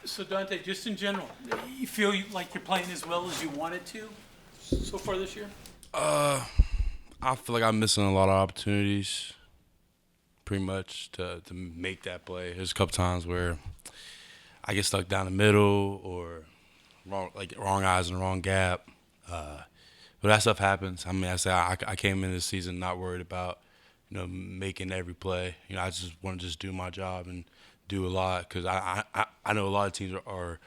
So Dante, just in general, you feel like you're playing as well as you wanted to so far this year? I feel like I'm missing a lot of opportunities, pretty much, to make that play. There's a couple times where I get stuck down the middle or wrong eyes in the wrong gap. But that stuff happens. I mean, I came in this season not worried about making every play. I just want to just do my job and do a lot because I know a lot of teams are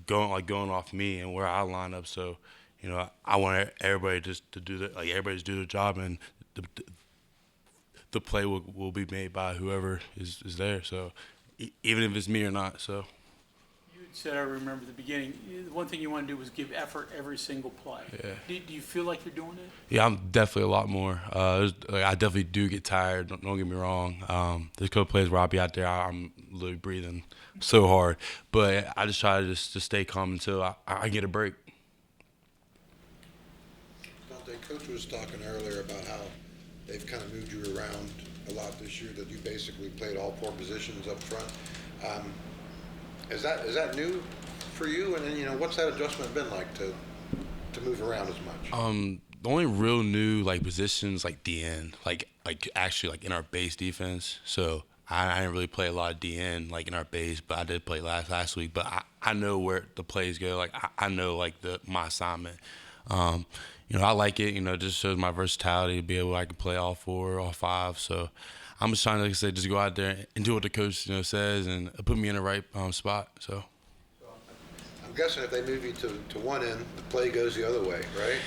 going off me and where I line up. So I want everybody just to do that, like everybody to do their job, and the play will be made by whoever is there. So even if it's me or not. So You had said, I remember the beginning, the one thing you want to do was give effort every single play. yeah. Do you feel like you're doing it? Yeah, I'm definitely a lot more. I definitely do get tired. Don't get me wrong. There's a couple plays where I'll be out there, I'm literally breathing so hard, but I just try to just stay calm until I get a break. Dante, Coach was talking earlier about how they've kind of moved you around a lot this year, that you basically played all four positions up front. Is that new for you? And then, what's that adjustment been like to move around as much? The only real new positions like DN, actually in our base defense. So I didn't really play a lot of DN in our base, but I did play last week. But I know where the plays go. I know my assignment. I like it. It just shows my versatility to be able I can play all four, all five. So I'm just trying to, like I said, just go out there and do what the coach says and put me in the right spot. So I'm guessing if they move you to one end, the play goes the other way, right?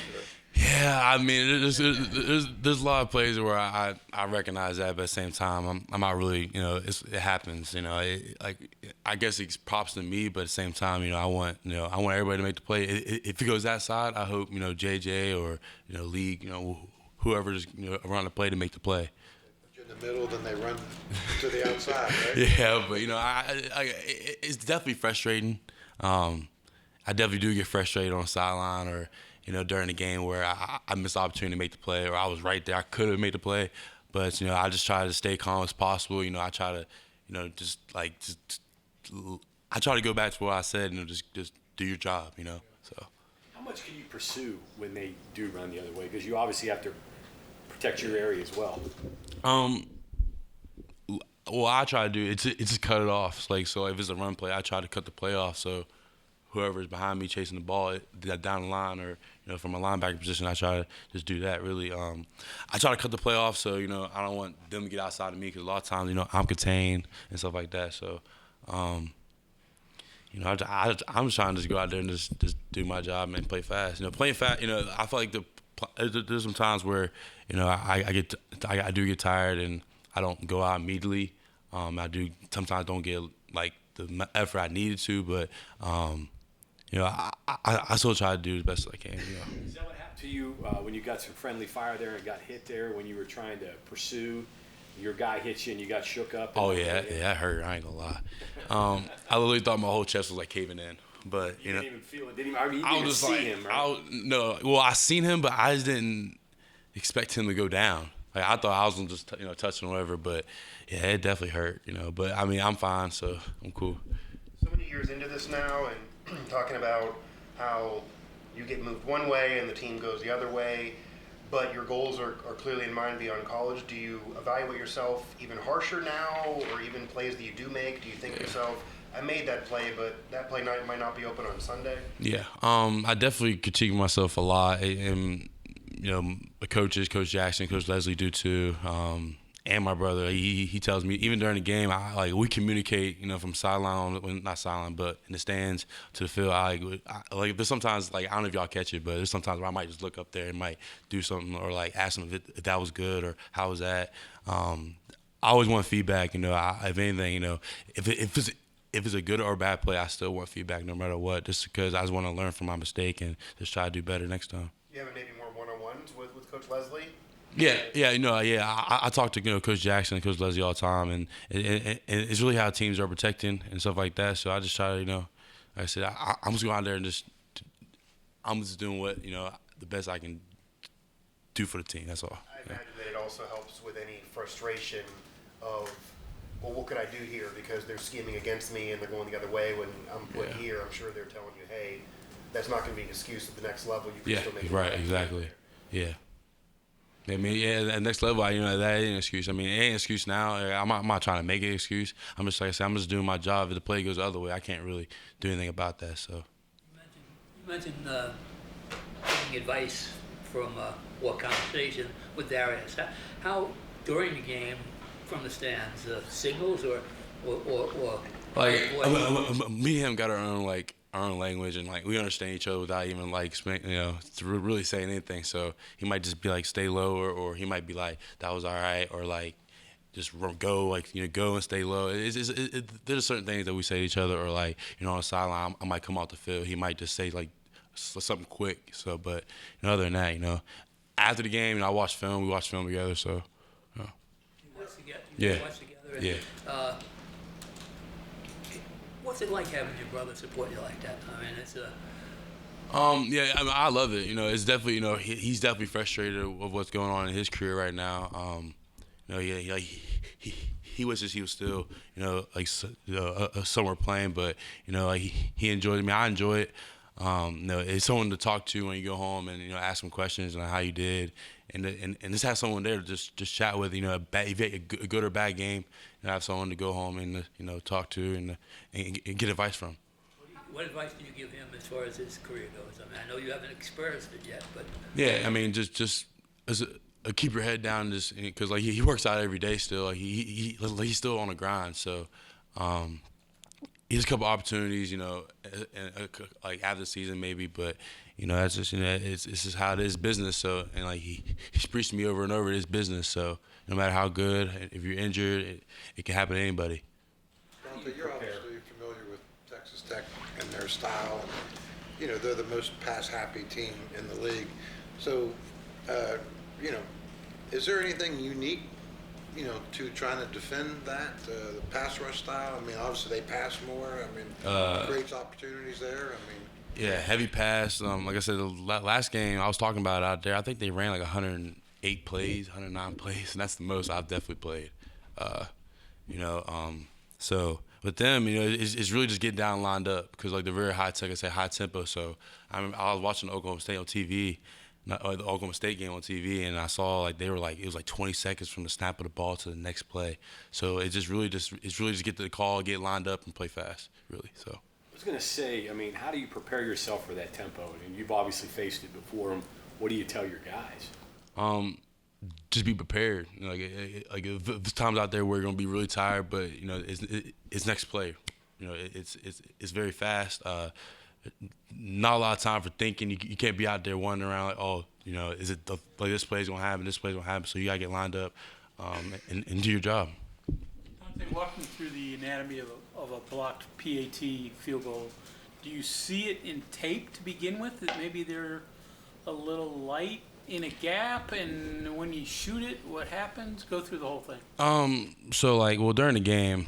yeah, I mean, there's a lot of plays where I recognize that, but at the same time, I'm not really, it happens, I guess it's props to me, but at the same time, I want everybody to make the play. If it goes that side, I hope, JJ or, League, whoever's, around the play to make the play. In the middle, then they run to the outside, right? Yeah, but, it's definitely frustrating. I definitely do get frustrated on the sideline or, during the game where I missed the opportunity to make the play, or I was right there, I could have made the play, but I just try to stay calm as possible. I try to, I try to go back to what I said, just do your job, So How much can you pursue when they do run the other way? Because you obviously have to protect your area as well. Well, I try to do it's just cut it off. So if it's a run play, I try to cut the play off. So whoever's behind me chasing the ball down the line, or from a linebacker position, I try to just do that. Really, I try to cut the play off. So I don't want them to get outside of me, because a lot of times I'm contained and stuff like that. So I'm just trying to just go out there and just do my job and play fast. Playing fast. I feel like there's some times where I do get tired and I don't go out immediately. I do sometimes don't get the effort I needed to, but I still try to do the best I can. Is that what happened to you when you got some friendly fire there and got hit there when you were trying to pursue? Your guy hit you and you got shook up? Oh yeah, that hurt. I ain't gonna lie. I literally thought my whole chest was caving in. But you didn't even feel it. I mean, you I didn't was even see him, right? No, well, I seen him, but I just didn't expect him to go down. I thought I was gonna just touch him or whatever, but yeah, it definitely hurt. But I mean, I'm fine, so I'm cool. So many years into this now, and talking about how you get moved one way and the team goes the other way, but your goals are clearly in mind beyond college. Do you evaluate yourself even harsher now, or even plays that you do make? Do you think to yourself, I made that play, but that play might not be open on Sunday? Yeah, I definitely critique myself a lot, and the coaches, Coach Jackson, Coach Leslie do too, and my brother. He tells me even during the game, we communicate, from sideline, not sideline, but in the stands to the field. There's sometimes I don't know if y'all catch it, but there's sometimes where I might just look up there and might do something or ask them if that was good or how was that. I always want feedback. If anything, if it's a good or bad play, I still want feedback no matter what, just because I just want to learn from my mistake and just try to do better next time. You have maybe more one-on-ones with Coach Leslie? Yeah. I talk to Coach Jackson and Coach Leslie all the time, and it's really how teams are protecting and stuff like that. So I just try to, like I said, I'm just going out there and I'm just doing what the best I can do for the team. That's all. I imagine that it also helps with any frustration of well, what could I do here? Because they're scheming against me and they're going the other way. When I'm put Yeah. here, I'm sure they're telling you, hey, that's not going to be an excuse at the next level. You can Yeah, still make it right, back. exactly. Yeah. I mean, yeah, at next level, that ain't an excuse. I mean, it ain't an excuse now. I'm not trying to make it an excuse. I'm just, like I said, I'm just doing my job. If the play goes the other way, I can't really do anything about that, so. You mentioned taking advice from or conversation with Darius. How during the game, from the stands, signals or Like, voice? me and him got our own language, and like we understand each other without even really saying anything. So he might just be like, stay low, or he might be like, that was all right, or like just go, go and stay low. There's certain things that we say to each other, or like, on the sideline, I might come off the field, he might just say like something quick. So, but other than that, after the game, I watch film. We watch film together. So, You watch together. Yeah. Watch together. Yeah. What's it like having your brother support you like that? I mean, it's a. Yeah, I mean, I love it. It's definitely, he's definitely frustrated with what's going on in his career right now. He wishes he was still, somewhere playing, but he enjoys it. I mean, I enjoy it. It's someone to talk to when you go home and ask them questions and how you did, and just have someone there to just chat with. If you had a good or bad game, have someone to go home and talk to and get advice from. What advice do you give him as far as his career goes? I mean, I know you haven't experienced it yet, but. Yeah, I mean, just as keep your head down, just because he works out every day still. Like he's still on the grind, so. He has a couple opportunities, like after the season maybe, but that's just it's just how it is, business. So and like he's preached to me over and over, it's business. So no matter how good, if you're injured, it can happen to anybody. Dante, you're obviously familiar with Texas Tech and their style. They're the most pass-happy team in the league. So, is there anything unique, to trying to defend that, the pass rush style? I mean, obviously they pass more. I mean, creates opportunities there. I mean, Yeah, heavy pass. Like I said, the last game I was talking about out there, I think they ran like 108 plays, 109 plays, and that's the most I've definitely played. So with them, it's really just getting down lined up because like they're very high tempo. So I was watching Oklahoma State on TV, or the Oklahoma State game on TV, and I saw like they were like it was like 20 seconds from the snap of the ball to the next play. So it's really just get to the call, get lined up, and play fast. Really. So. I was going to say, I mean, how do you prepare yourself for that tempo? I mean, you've obviously faced it before. What do you tell your guys? Just be prepared. Like if there's times out there where you're gonna be really tired, but it's next play. It's very fast. Not a lot of time for thinking. You can't be out there wandering around like, oh, is it like this play's gonna happen, this play's gonna happen. So you gotta get lined up and do your job. Dante, walk me through the anatomy of a blocked PAT field goal. Do you see it in tape to begin with, that maybe they're a little light in a gap, and when you shoot it, what happens? Go through the whole thing. So during the game,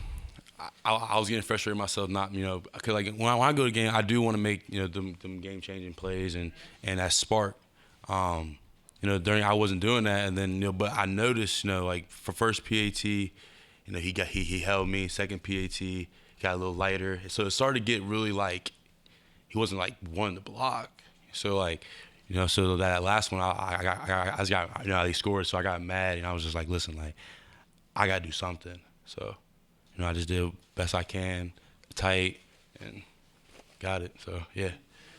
I was getting frustrated myself, not because like when I go to the game, I do want to make them game changing plays and that spark. During I wasn't doing that, and then but I noticed like for first PAT, he held me. Second PAT got a little lighter, so it started to get really like he wasn't like wanting to block. So like. So that last one, I just got, they scored, so I got mad, and I was just like, listen, like, I got to do something. So, I just did best I can, tight, and got it. So, yeah.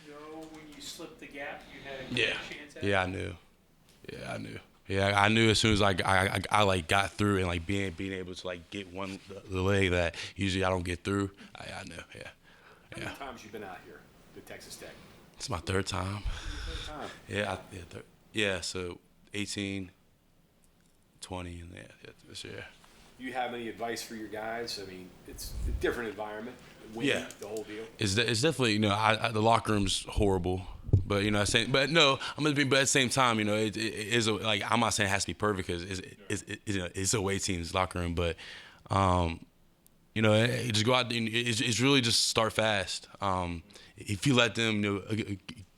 You know when you slipped the gap, you had a Yeah. good chance at Yeah, I knew. Yeah, I knew as soon as I like got through and like being able to like get the leg that usually I don't get through. I knew. Yeah. How many times you been out here to Texas Tech? It's my third time. Yeah, so 18, 20, and this year. Do you have any advice for your guys? I mean, it's a different environment. Windy, Yeah. the whole deal. It's definitely the locker room's horrible, but but at the same time it is like I'm not saying it has to be perfect because it's a away team's locker room, but just go out there and it's really just start fast. If you let them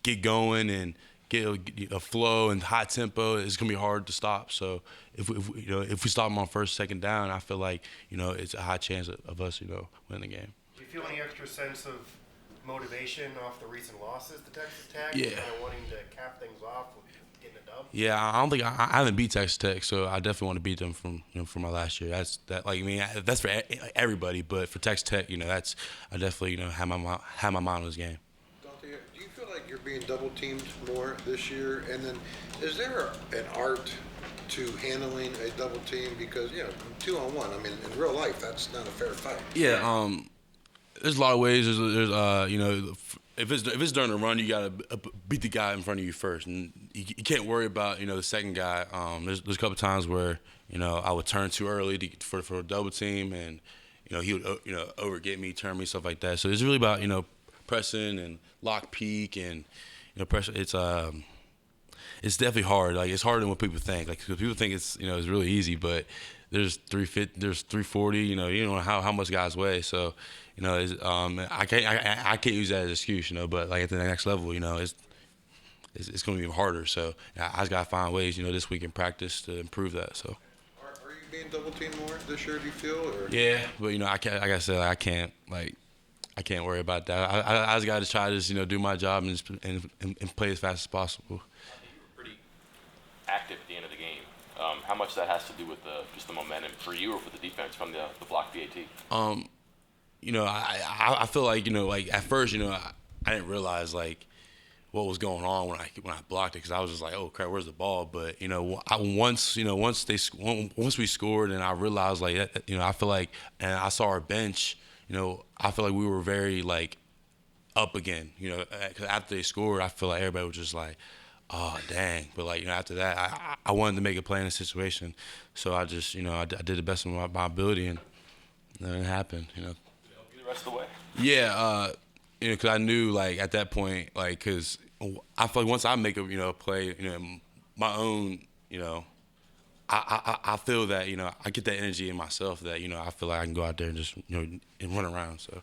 get going and get a flow and high tempo, it's gonna be hard to stop. So if we stop them on first, second down, I feel like it's a high chance of us winning the game. Do you feel any extra sense of motivation off the recent losses to Texas Tech? Yeah. Kind of wanting to cap things off with getting a dub? Yeah, I don't think I haven't beat Texas Tech, so I definitely want to beat them from my last year. That's for everybody, but for Texas Tech, that's I definitely have my mind on this game. Dante, do you feel like you're being double teamed more this year? And then, is there an art to handling a double team? Because 2-on-1, I mean, in real life, that's not a fair fight. Yeah, there's a lot of ways. There's if it's during the run, you gotta beat the guy in front of you first, and you can't worry about the second guy. There's a couple times where I would turn too early for a double team, and he would overget me, turn me, stuff like that. So it's really about pressing and lock peak and pressure. It's definitely hard. Like, it's harder than what people think. Like, 'cause people think it's it's really easy, but there's 350, there's 340. You don't know how much guys weigh. So I can't use that as an excuse. But like at the next level, it's going to be harder. So I just got to find ways this week in practice to improve that. So. Are you being double teamed more this year? Do you feel? Or? Yeah, but I can't. Like I said, I can't worry about that. I just got to try to just do my job and play as fast as possible. You were pretty active at the end of the game. How much that has to do with just the momentum for you or for the defense from the block PAT? I feel like like at first I didn't realize like what was going on when I blocked it, because I was just like, oh crap, where's the ball? But once we scored and I realized like I feel like, and I saw our bench, I feel like we were very like up again. 'Cause after they scored, I feel like everybody was just like, oh dang. But like after that, I wanted to make a play in the situation, so I just I did the best of my ability, and then it happened. Did it help you the rest of the way? Yeah, because I knew like at that point, like, because I feel like once I make a play, my own, I feel that I get that energy in myself that I feel like I can go out there and just and run around. So.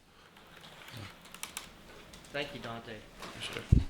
Thank you, Dante. Sure.